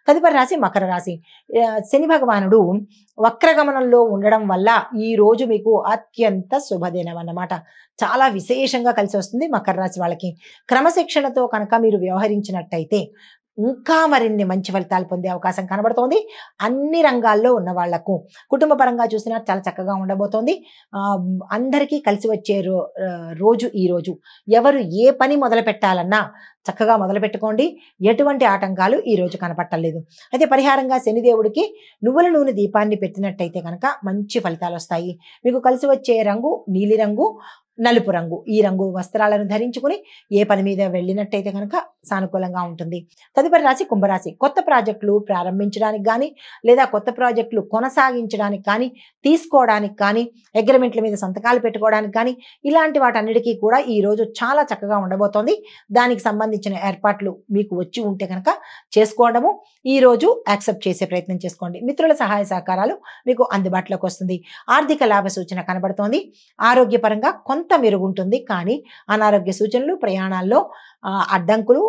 తదుపరి రాశి మకర రాశి. శని భగవానుడు వక్రగమనంలో ఉండడం వల్ల ఈ రోజు మీకు అత్యంత శుభదినం అన్నమాట. చాలా విశేషంగా కలిసి వస్తుంది మకర రాశి వాళ్ళకి. క్రమశిక్షణతో కనుక మీరు వ్యవహరించినట్టయితే ఇంకా మరిన్ని మంచి ఫలితాలు పొందే అవకాశం కనబడుతోంది. అన్ని రంగాల్లో ఉన్న వాళ్లకు కుటుంబ పరంగా చూసినా చాలా చక్కగా ఉండబోతోంది. అందరికీ కలిసి వచ్చే రోజు ఈ రోజు. ఎవరు ఏ పని మొదలు పెట్టాలన్నా చక్కగా మొదలు పెట్టుకోండి. ఎటువంటి ఆటంకాలు ఈ రోజు కనపట్టలేదు. అయితే పరిహారంగా శనిదేవుడికి నువ్వుల నూనె దీపాన్ని పెట్టినట్టయితే కనుక మంచి ఫలితాలు వస్తాయి. మీకు కలిసి వచ్చే రంగు నీలిరంగు, నలుపు రంగు. ఈ రంగు వస్త్రాలను ధరించుకుని ఏ పని మీద వెళ్ళినట్టయితే కనుక సానుకూలంగా ఉంటుంది. తదుపరి రాశి కుంభరాశి. కొత్త ప్రాజెక్టులు ప్రారంభించడానికి కానీ లేదా కొత్త ప్రాజెక్టులు కొనసాగించడానికి కానీ తీసుకోవడానికి కానీ అగ్రిమెంట్ల మీద సంతకాలు పెట్టుకోవడానికి కానీ ఇలాంటి వాటన్నిటికీ కూడా ఈ రోజు చాలా చక్కగా ఉండబోతోంది. దానికి సంబంధించిన ఏర్పాట్లు మీకు వచ్చి ఉంటే కనుక చేసుకోవడము ఈ రోజు యాక్సెప్ట్ చేసే ప్రయత్నం చేసుకోండి. మిత్రుల సహాయ సహకారాలు మీకు అందుబాటులోకి వస్తుంది. ఆర్థిక లాభ సూచన కనబడుతోంది. ఆరోగ్యపరంగా కొంత మెరుగుంటుంది. కానీ అనారోగ్య సూచనలు, ప్రయాణాల్లో అడ్డంకులు,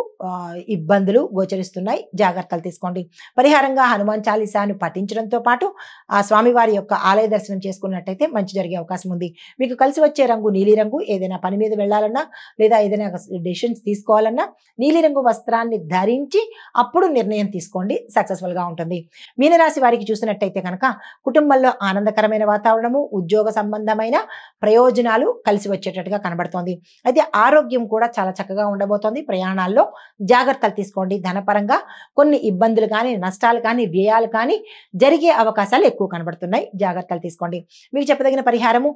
ఇబ్బందులు గోచరిస్తున్నాయి. జాగ్రత్తలు తీసుకోండి. పరిహారంగా హనుమాన్ చాలీసాను పఠించడంతో పాటు ఆ స్వామివారి యొక్క ఆలయ దర్శనం చేసుకున్నట్టయితే మంచి జరిగే అవకాశం ఉంది. మీకు కలిసి వచ్చే రంగు నీలిరంగు. ఏదైనా పని మీద వెళ్ళాలన్నా లేదా ఏదైనా డెసిషన్స్ తీసుకోవాలన్నా నీలిరంగు వస్త్రాన్ని ధరించి అప్పుడు నిర్ణయం తీసుకోండి. సక్సెస్ఫుల్ గా ఉంటుంది. మీనరాశి వారికి చూసినట్టయితే కనుక కుటుంబంలో ఆనందకరమైన వాతావరణము, ఉద్యోగ సంబంధమైన ప్రయోజనాలు కలిసి వచ్చేటట్టుగా కనబడుతోంది. అయితే ఆరోగ్యం కూడా చాలా చక్కగా ఉండబోతోంది. ప్రయాణాల్లో జాగ్రత్తలు తీసుకోండి. ధనపరంగా కొన్ని ఇబ్బందులు కానీ, నష్టాలు కానీ, వ్యయాలు కానీ జరిగే అవకాశాలు ఎక్కువ కనబడుతున్నాయి. జాగ్రత్తలు తీసుకోండి. మీకు చెప్పదగిన పరిహారము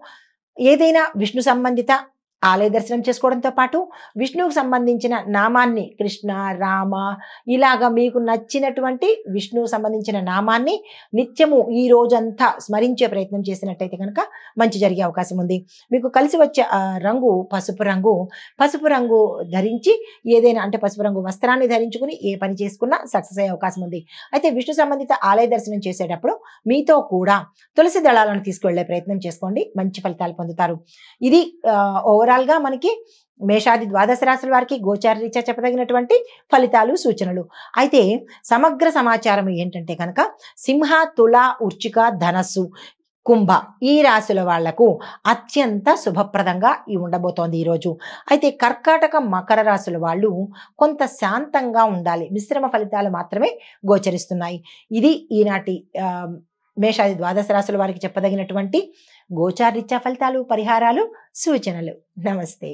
ఏదైనా విష్ణు సంబంధిత ఆలయ దర్శనం చేసుకోవడంతో పాటు విష్ణువుకు సంబంధించిన నామాన్ని కృష్ణ, రామ ఇలాగా మీకు నచ్చినటువంటి విష్ణువుకు సంబంధించిన నామాన్ని నిత్యము ఈ రోజంతా స్మరించే ప్రయత్నం చేసినట్టయితే కనుక మంచి జరిగే అవకాశం ఉంది. మీకు కలిసి వచ్చే రంగు పసుపు రంగు. పసుపు రంగు ధరించి ఏదైనా అంటే పసుపు రంగు వస్త్రాన్ని ధరించుకుని ఏ పని చేసుకున్నా సక్సెస్ అయ్యే అవకాశం ఉంది. అయితే విష్ణు సంబంధిత ఆలయ దర్శనం చేసేటప్పుడు మీతో కూడా తులసి దళాలను తీసుకువెళ్లే ప్రయత్నం చేసుకోండి. మంచి ఫలితాలు పొందుతారు. ఇది ఓవరాల్ గా మనకి మేషాది ద్వాదశ రాశుల వారికి గోచార రీత్యా చెప్పదగినటువంటి ఫలితాలు, సూచనలు. అయితే సమగ్ర సమాచారం ఏంటంటే కనుక సింహ, తుల, వృశ్చిక, ధనస్సు, కుంభ ఈ రాశుల వాళ్లకు అత్యంత శుభప్రదంగా ఉండబోతోంది ఈరోజు. అయితే కర్కాటక, మకర రాశుల వాళ్ళు కొంత శాంతంగా ఉండాలి. మిశ్రమ ఫలితాలు మాత్రమే గోచరిస్తున్నాయి. ఇది ఈనాటి మేషాది ద్వాదశ రాశుల వారికి చెప్పదగినటువంటి గోచారీత్యా ఫలితాలు, పరిహారాలు, సూచనలు. నమస్తే.